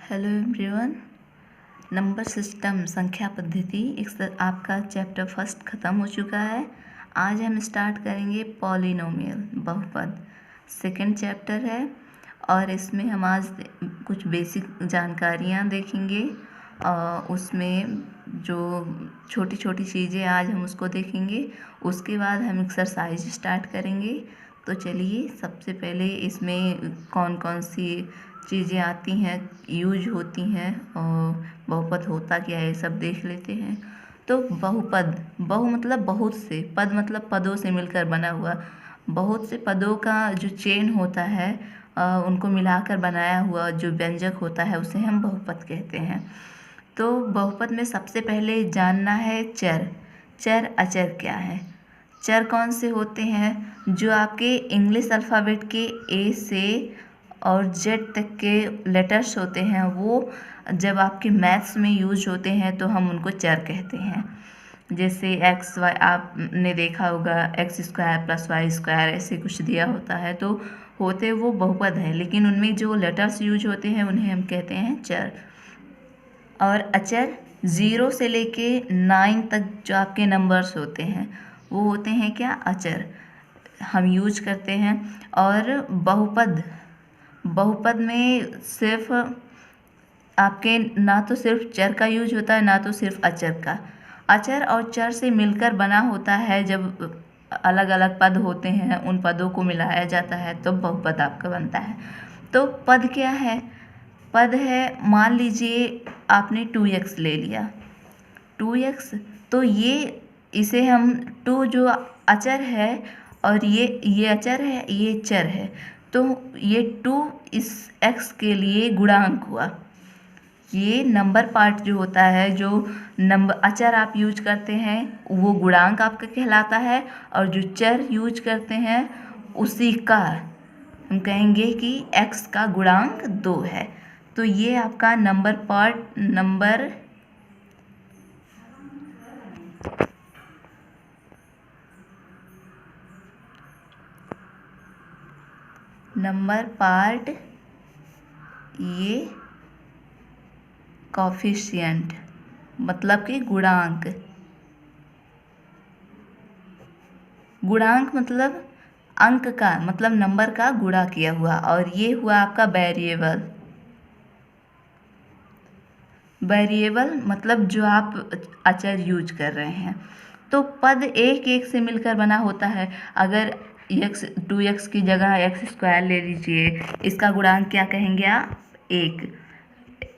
Hello everyone. Number system संख्या पद्धति आपका चैप्टर फर्स्ट ख़त्म हो चुका है। आज हम स्टार्ट करेंगे पॉलिनोमियल बहुपद। सेकंड चैप्टर है और इसमें हम आज कुछ बेसिक जानकारियाँ देखेंगे और उसमें जो छोटी छोटी चीज़ें आज हम उसको देखेंगे। उसके बाद हम एक्सरसाइज स्टार्ट करेंगे। तो चलिए, सबसे पहले इसमें कौन कौन सी चीज़ें आती हैं, यूज होती हैं और बहुपद होता क्या है, सब देख लेते हैं। तो बहुपद, बहु मतलब बहुत से, पद मतलब पदों से मिलकर बना हुआ। बहुत से पदों का जो चेन होता है उनको मिलाकर बनाया हुआ जो व्यंजक होता है उसे हम बहुपद कहते हैं। तो बहुपद में सबसे पहले जानना है चर। चर अचर क्या है? चर कौन से होते हैं? जो आपके इंग्लिश अल्फ़ाबेट के ए से और जेड तक के लेटर्स होते हैं, वो जब आपके मैथ्स में यूज होते हैं तो हम उनको चर कहते हैं। जैसे एक्स वाई, आपने देखा होगा X square plus Y square ऐसे कुछ दिया होता है, तो होते वो बहुपद है, लेकिन उनमें जो लेटर्स यूज होते हैं उन्हें हम कहते हैं चर। और अचर 0 से लेके 9 तक जो आपके नंबर्स होते हैं वो होते हैं क्या? अचर हम यूज करते हैं। और बहुपद, बहुपद में सिर्फ आपके ना तो सिर्फ चर का यूज होता है, ना तो सिर्फ अचर का। अचर और चर से मिलकर बना होता है। जब अलग अलग पद होते हैं उन पदों को मिलाया जाता है तो बहुपद आपका बनता है। तो पद क्या है? पद है, मान लीजिए आपने 2x ले लिया, 2x, तो ये इसे हम 2 जो अचर है और ये अचर है, ये चर है, तो ये 2 इस x के लिए गुणांक हुआ। ये नंबर पार्ट जो होता है, जो नंबर अचर आप यूज करते हैं वो गुणांक आपका कहलाता है, और जो चर यूज करते हैं उसी का हम कहेंगे कि x का गुणांक 2 है। तो ये आपका नंबर पार्ट, नंबर पार्ट, ये कॉफिशिएंट मतलब कि गुणांक। गुणांक मतलब अंक का, मतलब नंबर का गुणा किया हुआ। और ये हुआ आपका वेरिएबल। वेरिएबल मतलब जो आप अचर यूज कर रहे हैं। तो पद एक एक से मिलकर बना होता है। अगर x 2x की जगह एक्स स्क्वायर ले लीजिए, इसका गुणांक क्या कहेंगे आप? 1।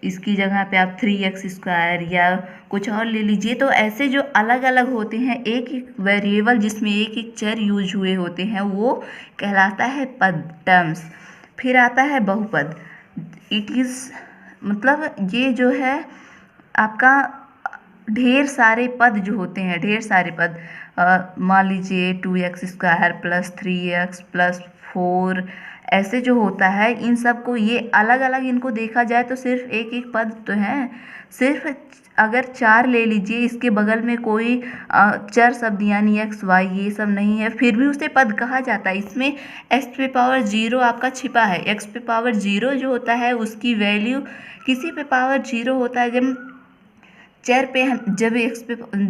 इसकी जगह पे आप 3x स्क्वायर या कुछ और ले लीजिए। तो ऐसे जो अलग अलग होते हैं, एक एक वेरिएबल जिसमें एक एक चर यूज हुए होते हैं, वो कहलाता है पद, टर्म्स। फिर आता है बहुपद। इट इज़ मतलब ये जो है आपका ढेर सारे पद जो होते हैं, ढेर सारे पद, मान लीजिए 2x square plus 3x plus 4, ऐसे जो होता है इन सब को, ये अलग अलग इनको देखा जाए तो सिर्फ एक एक पद तो हैं। सिर्फ अगर 4 ले लीजिए, इसके बगल में कोई चर शब्द यानी x y ये सब नहीं है, फिर भी उसे पद कहा जाता है। इसमें x पे पावर 0 आपका छिपा है। x पे पावर 0 जो होता है उसकी वैल्यू किसी पे पावर 0 होता है। जब चर पे हम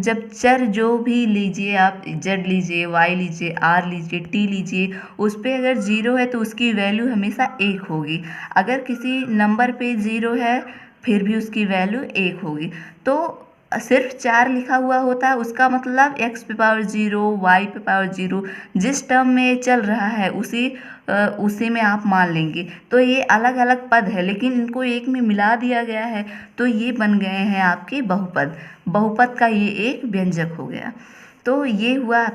जब चर जो भी लीजिए आप, z लीजिए, y लीजिए, r लीजिए, t लीजिए, उस पे अगर 0 है तो उसकी वैल्यू हमेशा 1 होगी। अगर किसी नंबर पे 0 है फिर भी उसकी वैल्यू 1 होगी। तो सिर्फ 4 लिखा हुआ होता है, उसका मतलब x पे पावर 0, y पे पावर 0 जिस टर्म में चल रहा है उसी में आप मान लेंगे। तो ये अलग अलग पद है, लेकिन इनको एक में मिला दिया गया है, तो ये बन गए हैं आपके बहुपद। बहुपद का ये एक व्यंजक हो गया। तो ये हुआ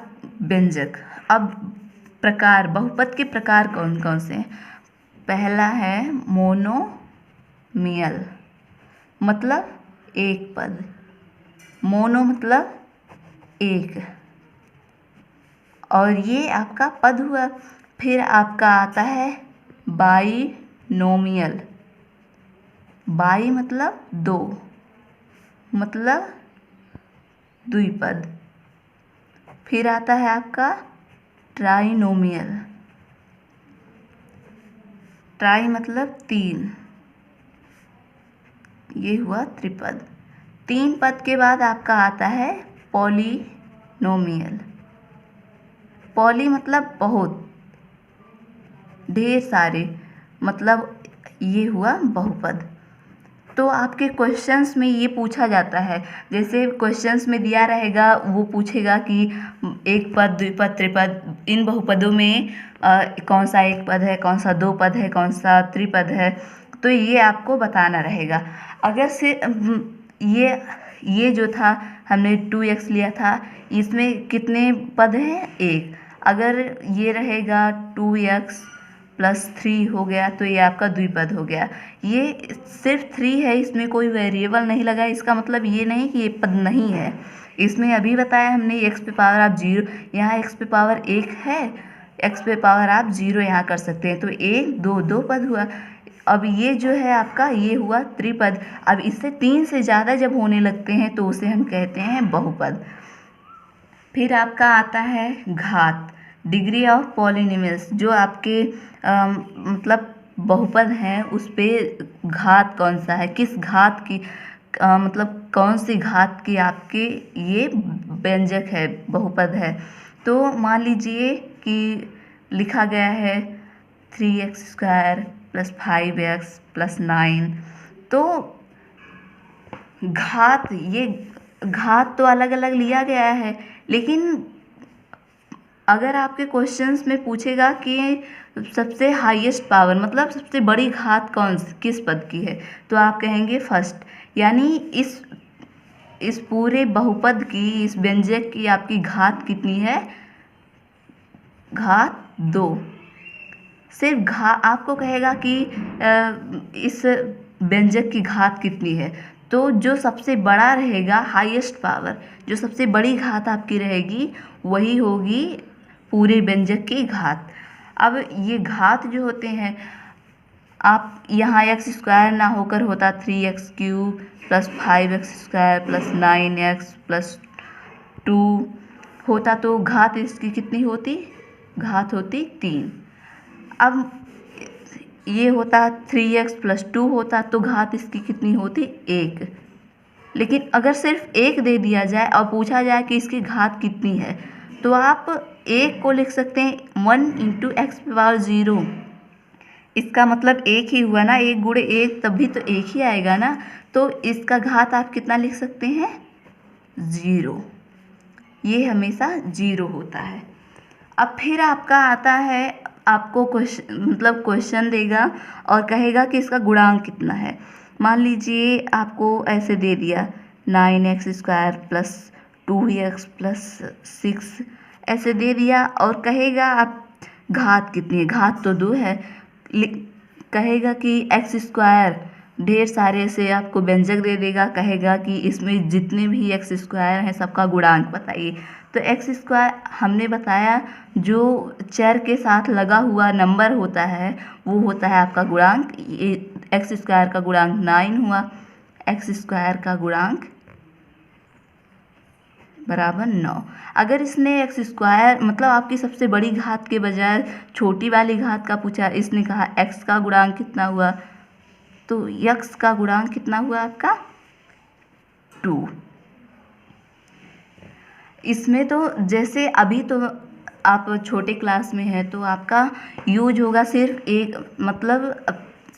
व्यंजक। अब प्रकार, बहुपद के प्रकार कौन कौन से हैं? पहला है मोनोमियल, मतलब एक पद। मोनो मतलब एक, और ये आपका पद हुआ। फिर आपका आता है बाइनोमियल। बाई मतलब 2, मतलब द्विपद। फिर आता है आपका ट्राइनोमियल। ट्राई मतलब 3, ये हुआ त्रिपद। 3 पद के बाद आपका आता है पॉलिनोमियल। पॉली मतलब बहुत, ढेर सारे, मतलब ये हुआ बहुपद। तो आपके क्वेश्चंस में ये पूछा जाता है, जैसे क्वेश्चंस में दिया रहेगा, वो पूछेगा कि एक पद, द्विपद, त्रिपद, इन बहुपदों में कौन सा एक पद है, कौन सा दो पद है, कौन सा त्रिपद है, तो ये आपको बताना रहेगा। अगर से ये जो था हमने 2x लिया था, इसमें कितने पद हैं? एक। अगर ये रहेगा 2x + 3 हो गया तो ये आपका द्विपद हो गया। ये सिर्फ 3 है, इसमें कोई वेरिएबल नहीं लगा, इसका मतलब ये नहीं कि ये पद नहीं है। इसमें अभी बताया हमने x पे पावर आप 0, यहाँ x पे पावर 1 है, x पे पावर आप 0 यहाँ कर सकते हैं, तो 1 2 2 पद हुआ। अब ये जो है आपका, ये हुआ त्रिपद। अब इससे 3 से ज़्यादा जब होने लगते हैं तो उसे हम कहते हैं बहुपद। फिर आपका आता है घात, डिग्री ऑफ पॉलिनोमियल्स। जो आपके मतलब बहुपद हैं उस पे घात कौन सा है, किस घात की मतलब कौन सी घात की आपके ये व्यंजक है, बहुपद है। तो मान लीजिए कि लिखा गया है 3x² + 5x + 9। तो घात, ये घात तो अलग अलग लिया गया है, लेकिन अगर आपके क्वेश्चंस में पूछेगा कि सबसे हाईएस्ट पावर मतलब सबसे बड़ी घात किस पद की है, तो आप कहेंगे फर्स्ट। यानी इस पूरे बहुपद की, इस व्यंजक की आपकी घात कितनी है? घात 2। सिर्फ आपको कहेगा कि इस व्यंजक की घात कितनी है, तो जो सबसे बड़ा रहेगा, हाईएस्ट पावर, जो सबसे बड़ी घात आपकी रहेगी, वही होगी पूरे व्यंजक की घात। अब ये घात जो होते हैं, आप यहाँ x² ना होकर होता 3x³ + 5x² + 9x + 2 होता, तो घात इसकी कितनी होती? घात होती 3। अब ये होता 3x + 2 होता, तो घात इसकी कितनी होती? 1। लेकिन अगर सिर्फ 1 दे दिया जाए और पूछा जाए कि इसकी घात कितनी है, तो आप 1 को लिख सकते हैं 1 × x⁴। इसका मतलब 1 ही हुआ ना, 1 × 1 तभी तो 1 ही आएगा ना। तो इसका घात आप कितना लिख सकते हैं? 0। ये हमेशा 0 होता है। अब फिर आपका आता है, आपको क्वेश्चन देगा और कहेगा कि इसका गुणांक कितना है। मान लीजिए आपको ऐसे दे दिया 9x² + 2x + 6 ऐसे दे दिया, और कहेगा आप घात कितनी है? घात तो 2 है। कहेगा कि x², ढेर सारे से आपको व्यंजक दे देगा, कहेगा कि इसमें जितने भी x² हैं सबका गुणांक बताइए। तो x² हमने बताया जो चर के साथ लगा हुआ नंबर होता है वो होता है आपका गुणांक। ये x² का गुणांक 9 हुआ, x² का गुणांक बराबर 9। अगर इसने x² मतलब आपकी सबसे बड़ी घात के बजाय छोटी वाली घात का पूछा, इसने कहा x का गुणांक कितना हुआ, तो x का गुणांक कितना हुआ आपका? 2। इसमें तो जैसे अभी तो आप छोटे क्लास में हैं तो आपका यूज होगा सिर्फ एक, मतलब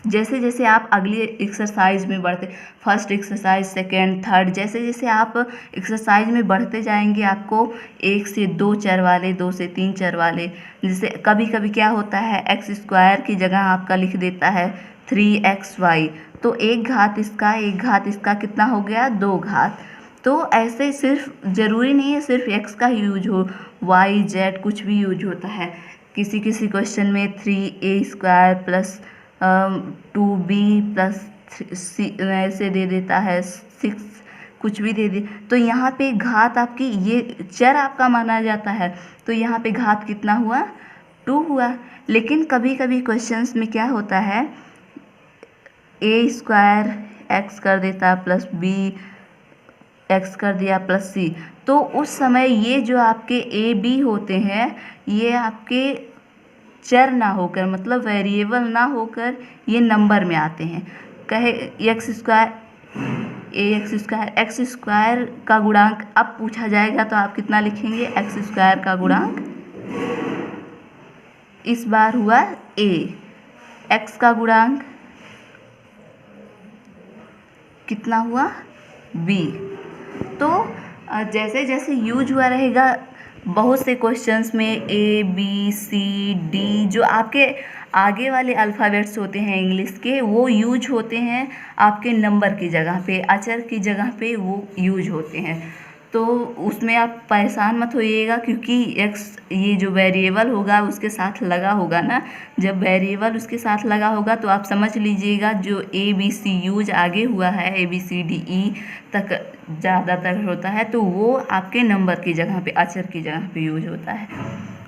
जैसे जैसे आप अगली एक्सरसाइज में बढ़ते, फर्स्ट एक्सरसाइज, सेकेंड, थर्ड, जैसे जैसे आप एक्सरसाइज में बढ़ते जाएंगे, आपको 1 से 2 चर वाले, 2 से 3 चर वाले, जैसे कभी कभी क्या होता है x² की जगह आपका लिख देता है 3xy, तो एक घात इसका कितना हो गया? 2 घात। तो ऐसे सिर्फ ज़रूरी नहीं है सिर्फ x का यूज हो, y z कुछ भी यूज होता है। किसी किसी क्वेश्चन में 3a² + 2b + c ऐसे दे देता है, 6 कुछ भी दे दे, तो यहाँ पे घात आपकी, ये चर आपका माना जाता है, तो यहाँ पे घात कितना हुआ? 2 हुआ। लेकिन कभी कभी क्वेश्चंस में क्या होता है, a² x कर देता + b x कर दिया + c, तो उस समय ये जो आपके a b होते हैं, ये आपके चर ना होकर, मतलब वेरिएबल ना होकर, ये नंबर में आते हैं। कहे x² एक्स स्क्वायर का गुणांक अब पूछा जाएगा तो आप कितना लिखेंगे, एक्स स्क्वायर का गुणांक इस बार हुआ a, x का गुणांक कितना हुआ b। तो जैसे जैसे यूज हुआ रहेगा बहुत से क्वेश्चंस में a b c d जो आपके आगे वाले अल्फ़ाबेट्स होते हैं इंग्लिश के, वो यूज होते हैं आपके नंबर की जगह पे, अक्षर की जगह पे वो यूज होते हैं। तो उसमें आप परेशान मत होइएगा, क्योंकि x ये जो वेरिएबल होगा उसके साथ लगा होगा ना, जब वेरिएबल उसके साथ लगा होगा तो आप समझ लीजिएगा जो a b c यूज आगे हुआ है a b c d e तक ज़्यादातर होता है, तो वो आपके नंबर की जगह पे, अक्षर की जगह पे यूज होता है।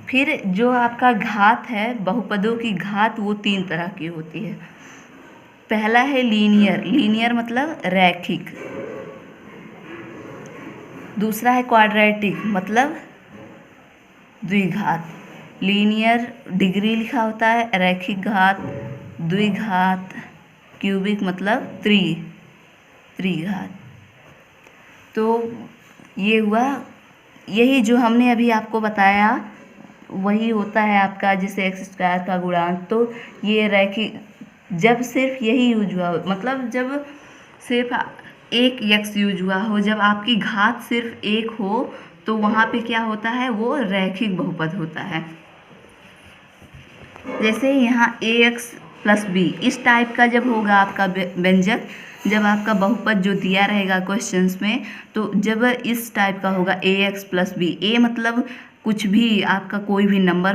फिर जो आपका घात है, बहुपदों की घात वो 3 तरह की होती है। पहला है लीनियर, लीनियर मतलब रैखिक। दूसरा है क्वाड्रेटिक मतलब द्विघात। लीनियर डिग्री लिखा होता है, रैखिक घात, द्विघात, क्यूबिक मतलब त्रिघात। तो ये हुआ, यही जो हमने अभी आपको बताया वही होता है आपका जैसे एक्स स्क्वायर का गुणांक। तो ये रैखिक, जब सिर्फ यही यूज हुआ, मतलब जब सिर्फ एक x यूज हुआ हो, जब आपकी घात सिर्फ 1 हो, तो वहाँ पे क्या होता है, वो रैखिक बहुपद होता है। जैसे यहाँ ax प्लस b इस टाइप का जब होगा आपका व्यंजक, जब आपका बहुपद जो दिया रहेगा क्वेश्चंस में, तो जब इस टाइप का होगा ax प्लस b, a मतलब कुछ भी आपका कोई भी नंबर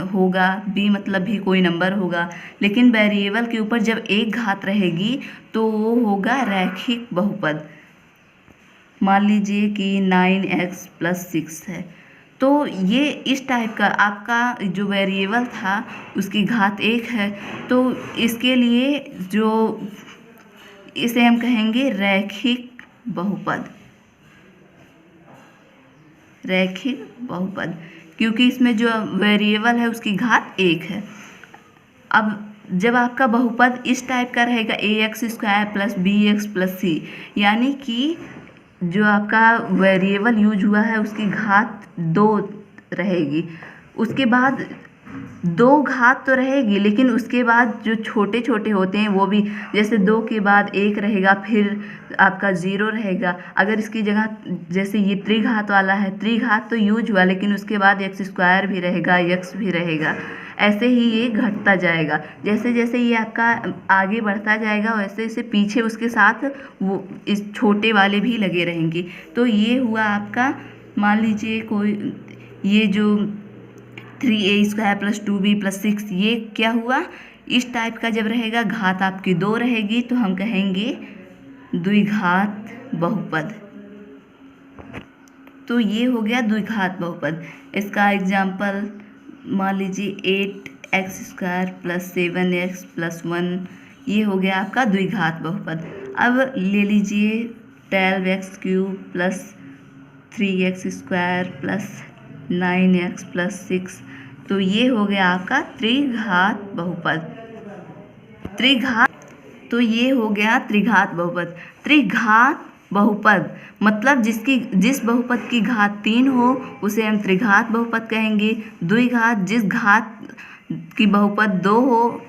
होगा, b मतलब भी कोई नंबर होगा, लेकिन वेरिएबल के ऊपर जब एक घात रहेगी तो वो होगा रैखिक बहुपद। मान लीजिए कि 9x प्लस 6 है, तो ये इस टाइप का आपका जो वेरिएबल था उसकी घात 1 है, तो इसके लिए जो इसे हम कहेंगे रैखिक बहुपद, रैखिक बहुपद, क्योंकि इसमें जो वेरिएबल है उसकी घात 1 है। अब जब आपका बहुपद इस टाइप का रहेगा ax square plus bx plus c, यानी कि जो आपका वेरिएबल यूज हुआ है उसकी घात 2 रहेगी, उसके बाद 2 घात तो रहेगी, लेकिन उसके बाद जो छोटे छोटे होते हैं वो भी, जैसे 2 के बाद 1 रहेगा, फिर आपका 0 रहेगा। अगर इसकी जगह जैसे ये त्रिघात वाला है, त्रिघात तो यूज हुआ, लेकिन उसके बाद एक्स स्क्वायर भी रहेगा, x भी रहेगा, ऐसे ही ये घटता जाएगा। जैसे जैसे ये आपका आगे बढ़ता जाएगा वैसे वैसे पीछे उसके साथ वो इस छोटे वाले भी लगे रहेंगे। तो ये हुआ आपका, मान लीजिए कोई ये जो 3a square plus 2b plus 6, ये क्या हुआ, इस टाइप का जब रहेगा, घात आपकी 2 रहेगी, तो हम कहेंगे द्विघात बहुपद। तो ये हो गया द्विघात बहुपद। इसका एग्जाम्पल मान लीजिए 8x square plus 7x plus 1, ये हो गया आपका द्विघात बहुपद। अब ले लीजिए 12x cube plus 3x square plus 9x plus 6, तो ये हो गया आपका त्रिघात बहुपद। तो ये हो गया त्रिघात बहुपद। त्रिघात बहुपद मतलब जिस बहुपद की घात 3 हो उसे हम त्रिघात बहुपद कहेंगे। द्विघात जिस घात की बहुपद 2 हो,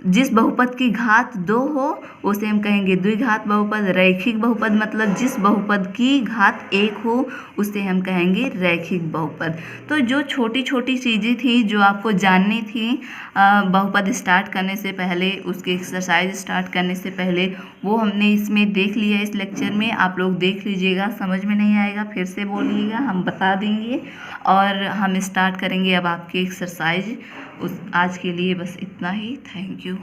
जिस बहुपद की घात 2 हो उसे हम कहेंगे द्विघात बहुपद। रैखिक बहुपद मतलब जिस बहुपद की घात 1 हो उसे हम कहेंगे रैखिक बहुपद। तो जो छोटी छोटी चीज़ें थी जो आपको जाननी थी बहुपद स्टार्ट करने से पहले, उसके एक्सरसाइज स्टार्ट करने से पहले, वो हमने इसमें देख लिया। इस लेक्चर में आप लोग देख लीजिएगा, समझ में नहीं आएगा फिर से बोलिएगा, हम बता देंगे और हम स्टार्ट करेंगे अब आपकी एक्सरसाइज। आज के लिए बस इतना ही। Thank you.